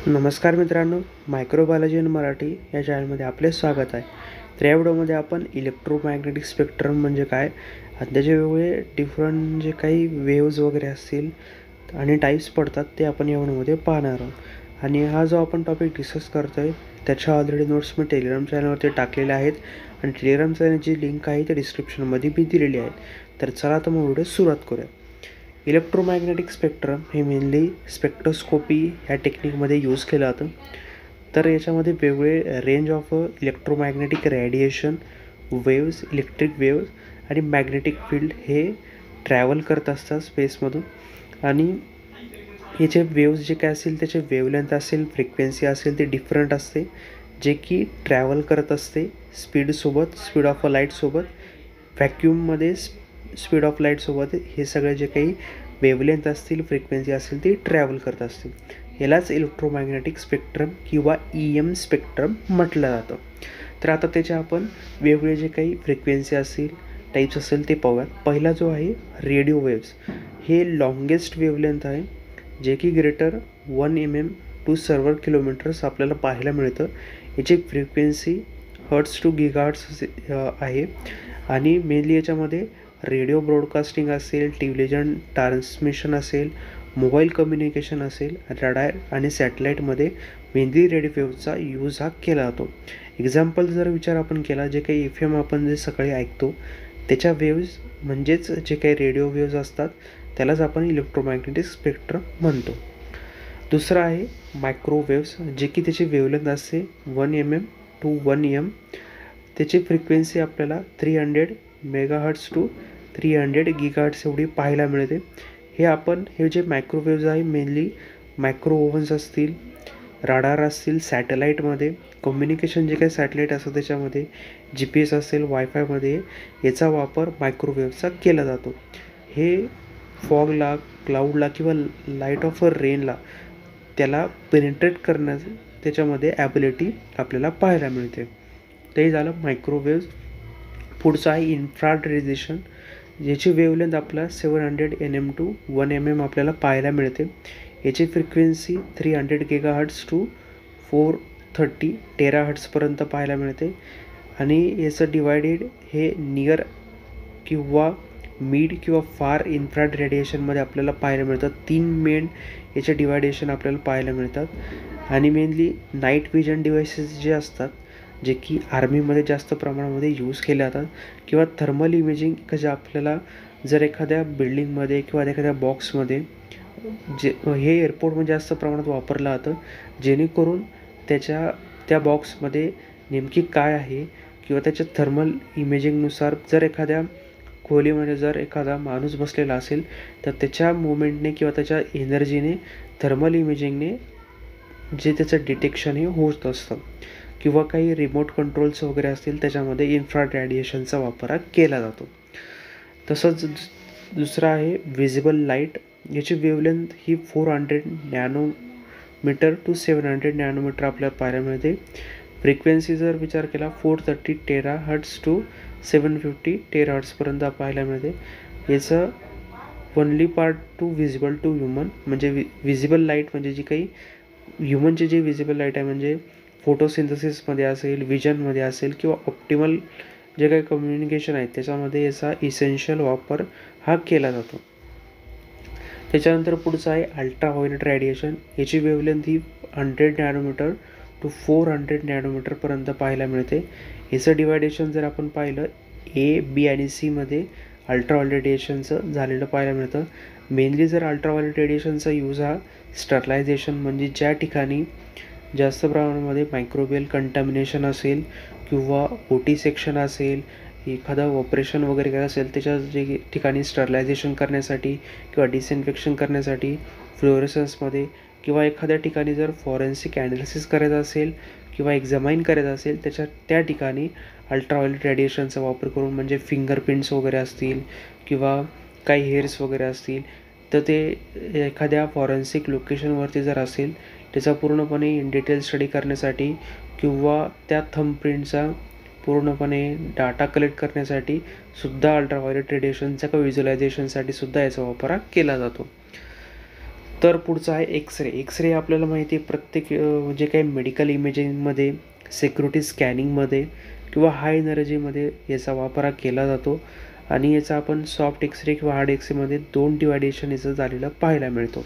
नमस्कार मित्रांनो, microbiology in Marathi या चॅनलमध्ये आपले स्वागत आहे. तर या व्हिडिओमध्ये आपण इलेक्ट्रोमॅग्नेटिक स्पेक्ट्रम म्हणजे काय आणि त्याचे वेगवेगळे डिफरंट जे काही वेव्ज वगैरे असतील आणि टाईप्स पडतात ते आपण या व्हिडिओमध्ये पाहणार आहोत. आणि हा जो आपण टॉपिक डिस्कस करतो आहे त्याच्या ऑलरेडी नोट्स मी टेलिग्राम चॅनलवरती टाकलेल्या आहेत आणि टेलिग्राम चॅनलची लिंक आहे ते डिस्क्रिप्शनमध्ये मी दिलेली आहे. तर चला तर मग व्हिडिओ सुरुवात करूया. इलेक्ट्रोमॅग्नेटिक स्पेक्ट्रम हे मेनली स्पेक्ट्रोस्कोपी ह्या टेक्निकमध्ये यूज केलं जातं. तर याच्यामध्ये वेगवेगळे range of electromagnetic radiation waves, electric waves आणि मॅग्नेटिक फील्ड हे ट्रॅव्हल करत असतात स्पेसमधून. आणि याचे वेव्स जे काय असेल त्याचे वेवलेंथ असेल, फ्रिक्वेन्सी असेल ते डिफरंट असते, जे की ट्रॅव्हल करत असते स्पीडसोबत, स्पीड ऑफ अ लाईटसोबत, व्हॅक्यूममध्ये स्पीड ऑफ लाईटसोबत. हे सगळे जे काही वेवलेंथ असतील, फ्रिक्वेन्सी असेल ती ट्रॅव्हल करत असतील. यालाच इलेक्ट्रोमॅग्नेटिक स्पेक्ट्रम किंवा EM स्पेक्ट्रम म्हटलं जातं. तर आता त्याचे आपण वेगवेगळे जे काही फ्रिक्वेन्सी असेल, टाईप्स असेल ते पाहूयात. पहिला जो आहे रेडिओ वेव्स, हे लॉंगेस्ट वेवलेंथ आहे, जे की greater 1 mm to several kilometres आपल्याला पाहायला मिळतं. याची फ्रिक्वेन्सी हर्ट्स टू गिगाहर्ट्स आहे. आणि मेनली याच्यामध्ये रेडिओ ब्रॉडकास्टिंग असेल, टेलिव्हिजन ट्रान्समिशन असेल, मोबाईल कम्युनिकेशन असेल, रडार आणि सॅटेलाईटमध्ये मेनली रेडिओ वेव्हचा यूज हा केला जातो. एक्झाम्पल जर विचार आपण केला, जे काही FM आपण जे सकाळी ऐकतो त्याच्या वेव्ज म्हणजेच जे काही रेडिओ वेव्ज असतात त्यालाच आपण इलेक्ट्रोमॅग्नेटिक स्पेक्ट्रम म्हणतो. दुसरं आहे मायक्रोवेव्स, जे की त्याची वेवलेंथ असते 1 mm टू 1 m. त्याची फ्रिक्वेन्सी आपल्याला 300 मेगाहर्ट्स टू 300 गिगाहर्ट्स एवढी पाहायला मिळते. हे जे मायक्रोवेव्ज आहे मेनली मायक्रो ओव्हन्स असतील, राडार असतील, सॅटेलाईटमध्ये कम्युनिकेशन जे काही सॅटेलाईट असतं त्याच्यामध्ये GPS असेल, वायफायमध्ये याचा वापर मायक्रोवेव्हचा केला जातो. हे फॉगला, क्लाउडला किंवा लाईट ऑफ अ रेनला त्याला पेनिट्रेट करण्याचं त्याच्यामध्ये ॲबिलिटी आपल्याला पाहायला मिळते. ते झालं मायक्रोवेव्ज. पुढचं आहे इन्फ्रारेड रेडिएशन, याची वेवलेंथ आपल्याला 700 nm टू 1 mm आपल्याला पाहायला मिळते. याची फ्रिक्वेन्सी 300 गिगाहर्ट्स टू 430 टेराहर्ट्सपर्यंत पाहायला मिळते. आणि याचं डिवायडेड हे नियर किंवा मिड किंवा फार इन्फ्रारेड रेडिएशनमध्ये आपल्याला पाहायला मिळतात. 3 मेन याचे डिवायडेशन आपल्याला पाहायला मिळतात. आणि मेनली नाईट विजन डिव्हायसेस जे असतात, जे की आर्मीमध्ये जास्त प्रमाणामध्ये यूज केले जातात, किंवा थर्मल इमेजिंग जे आपल्याला जर एखाद्या बिल्डिंगमध्ये किंवा एखाद्या बॉक्समध्ये जे हे एअरपोर्टमध्ये जास्त प्रमाणात वापरलं जातं, जेणेकरून त्या बॉक्समध्ये नेमकी काय आहे किंवा त्याच्या थर्मल इमेजिंगनुसार जर एखाद्या खोलीमध्ये जर एखादा माणूस बसलेला असेल तर त्याच्या मुवमेंटने किंवा त्याच्या एनर्जीने थर्मल इमेजिंगने जे त्याचं डिटेक्शन हे होत असतं. किंवा काही रिमोट कंट्रोल्स वगैरे असतील त्याच्यामध्ये इन्फ्रारेड रेडिएशनचा वापर केला जातो. तसंच दुसरा आहे विजिबल लाईट. याची वेवलेंथ ही 400 नॅनोमीटर टू 700 नॅनोमीटर आपल्याला पाहायला मिळते. फ्रिक्वेन्सी जर विचार केला 430 टेराहर्ट्स टू 750 टेराहर्ट्सपर्यंत पाहायला मिळते. याचं only part to visible to human, म्हणजे विजिबल लाईट म्हणजे जी काही ह्युमनचे जे विजिबल लाईट आहे म्हणजे फोटोसिंथेसिसमध्ये असेल, विजनमध्ये असेल किंवा ऑप्टिमल जे काही कम्युनिकेशन आहे त्याच्यामध्ये याचा इसेन्शियल वापर हा केला जातो. त्याच्यानंतर पुढचं आहे अल्ट्राव्हायोलेट रेडिएशन. याची वेवलेंथ ही 100 नॅनोमीटर टू 400 नॅनोमीटरपर्यंत पाहायला मिळते. याचं डिवायडेशन जर आपण पाहिलं A, B आणि C मध्ये अल्ट्राव्हायोलेट रेडिएशनचं झालेलं पाहायला मिळतं. मेनली जर अल्ट्राव्हायोलेट रेडिएशनचा यूज हा स्टरलायझेशन म्हणजे ज्या ठिकाणी जास्त प्रमाणामध्ये मायक्रोबियल कंटॅमिनेशन असेल किंवा OT सेक्शन असेल, एखादं ऑपरेशन वगैरे काय असेल त्याच्या जे ठिकाणी स्टरलायझेशन करण्यासाठी किंवा डिसइन्फेक्शन करण्यासाठी फ्लोरेसन्समध्ये, किंवा एखाद्या ठिकाणी जर फॉरेन्सिक ॲनालिसिस करायचं असेल किंवा एक्झामाइन करायचं असेल त्या ठिकाणी अल्ट्राव्हायोलेट रेडिएशनचा वापर करून, म्हणजे फिंगरप्रिंट्स वगैरे असतील किंवा काही हेअर्स वगैरे असतील तर ते एखाद्या फॉरेन्सिक लोकेशनवरती जर असेल त्याचा पूर्णपणे इन डिटेल स्टडी करण्यासाठी किंवा त्या थंबप्रिंटचा पूर्णपणे डाटा कलेक्ट करण्यासाठी सुद्धा अल्ट्राव्हायोलेट रेडिएशनचा किंवा व्हिज्युअलायझेशनसाठी सुद्धा याचा वापर केला जातो. तर पुढचं आहे एक्सरे. एक्सरे आपल्याला माहिती आहे प्रत्येक जे काही मेडिकल इमेजिंगमध्ये, सिक्युरिटी स्कॅनिंगमध्ये किंवा हाय एनर्जीमध्ये याचा वापर केला जातो आणि याचा आपण सॉफ्ट एक्सरे किंवा हार्ड एक्सरेमध्ये 2 डिवायडेशन याचं झालेलं पाहायला मिळतो.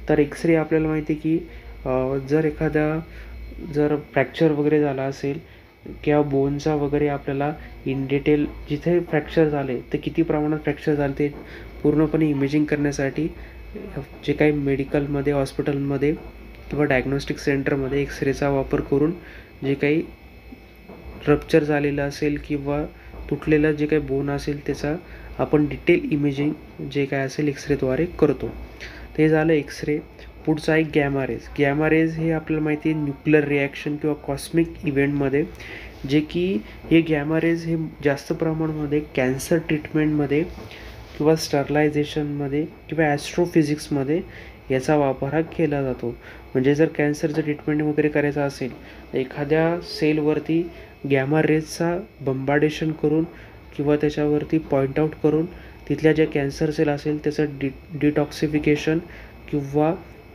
तर एक्सरे आपल्याला माहिती आहे की जर फ्रॅक्चर वगैरे झाला असेल किंवा बोनचा वगैरे आपल्याला इन डिटेल जिथे फ्रॅक्चर झाले तर किती प्रमाणात फ्रॅक्चर झाले ते पूर्णपणे इमेजिंग करण्यासाठी जे काही मेडिकलमध्ये, हॉस्पिटलमध्ये किंवा डायग्नोस्टिक सेंटरमध्ये एक्सरेचा वापर करून जे काही रप्चर झालेलं असेल किंवा तुटलेलं जे काही बोन असेल त्याचा आपण डिटेल इमेजिंग जे काय असेल एक्सरेद्वारे करतो. ते झालं एक्सरे. पुढचं आहे गॅमा रेज. गॅमा रेज हे आपल्याला माहिती आहे न्यूक्लिअर रिॲक्शन किंवा कॉस्मिक इव्हेंटमध्ये जे की हे गॅमा रेज हे जास्त प्रमाणामध्ये कॅन्सर ट्रीटमेंटमध्ये किंवा स्टरलायझेशनमध्ये किंवा ॲस्ट्रोफिजिक्समध्ये याचा वापर हा केला जातो. म्हणजे जर कॅन्सरचं ट्रीटमेंट वगैरे करायचं असेल तर एखाद्या सेलवरती गॅमा रेजचा बंबार्डेशन करून किंवा त्याच्यावरती पॉईंट आऊट करून तिथल्या ज्या कॅन्सर सेल असेल त्याचं डिटॉक्सिफिकेशन किंवा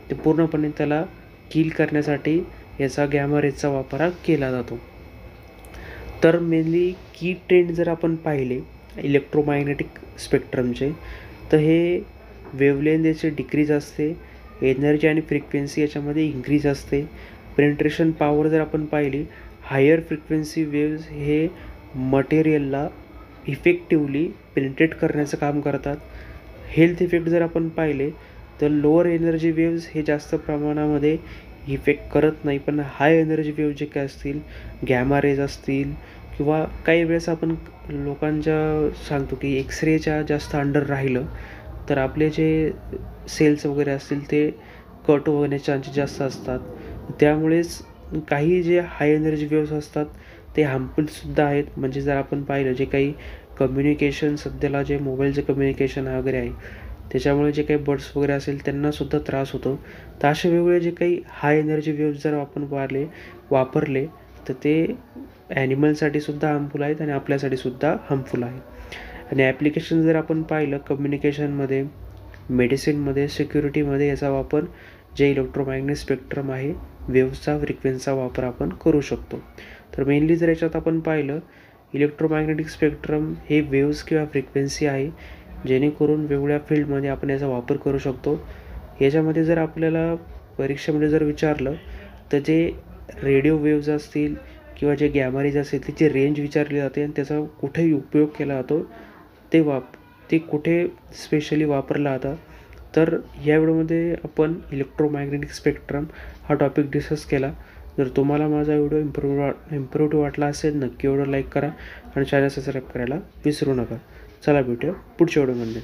ते पूर्णपणे त्याला किल करण्यासाठी याचा गॅमा रेजचा वापर हा केला जातो. तर मेनली की ट्रेंड जर आपण पाहिले इलेक्ट्रोमॅग्नेटिक स्पेक्ट्रमचे तर हे वेव्हलेंथ याचे डिक्रीज असते, एनर्जी आणि फ्रिक्वेन्सी याच्यामध्ये इन्क्रीज असते. पेनिट्रेशन पॉवर जर आपण पाहिली हायर फ्रिक्वेन्सी वेव्ज हे मटेरियलला इफेक्टिवली पेनिट्रेट करण्याचं काम करतात. हेल्थ इफेक्ट जर आपण पाहिले तर लोअर एनर्जी वेव्ज हे जास्त प्रमाणामध्ये इफेक्ट करत नाही, पण हाय एनर्जी वेव्ह जे काय असतील, गॅमा रेज असतील किंवा काही वेळेस आपण लोकांच्या सांगतो की एक्सरेच्या जास्त अंडर राहिलं तर आपले जे सेल्स वगैरे असतील ते कट होण्याचे चान्सेस जास्त असतात. त्यामुळेच काही जे हाय एनर्जी वेव्स असतात ते हार्मफुलसुद्धा आहेत. म्हणजे जर आपण पाहिलं जे काही कम्युनिकेशन सध्याला जे मोबाईलचं कम्युनिकेशन वगैरे आहे त्याच्यामुळे जे काही बर्ड्स वगैरे असेल त्यांनासुद्धा त्रास होतो. तर असे वेगवेगळे जे काही हाय एनर्जी वेव्स जर आपण वापरले तर ते ॲनिमलसाठी सुद्धा हार्मफुल आहेत आणि आपल्यासाठी सुद्धा हार्मफुल आहे. आणि ॲप्लिकेशन जर आपण पाहिलं कम्युनिकेशनमध्ये, मेडिसिनमध्ये, सिक्युरिटीमध्ये याचा वापर जे इलेक्ट्रोमॅग्नेटिक स्पेक्ट्रम आहे वेव्हचा फ्रिक्वेन्सीचा वापर आपण करू शकतो. तर मेनली जर याच्यात आपण पाहिलं इलेक्ट्रोमॅग्नेटिक स्पेक्ट्रम हे वेव्स किंवा फ्रिक्वेन्सी आहे जेणेकरून वेगवेगळ्या फील्डमध्ये आपण याचा वापर करू शकतो. याच्यामध्ये जर आपल्याला परीक्षेमध्ये जर विचारलं तर जे रेडिओ वेव्ज असतील किंवा जे गॅमा रेज असतील त्याची रेंज विचारली जाते आणि त्याचा कुठेही उपयोग केला जातो ते कुठे स्पेशली वापरला जाता. तर या व्हिडिओमध्ये आपण इलेक्ट्रोमॅग्नेटिक स्पेक्ट्रम हा टॉपिक डिस्कस केला. जर तुम्हाला माझा व्हिडिओ इम्प्रोव्हिटिव्ह वाटला असेल नक्की व्हिडिओ लाईक करा आणि चॅनल सबस्क्राईब करायला विसरू नका. चला भेटूया पुढच्या व्हिडिओमध्ये.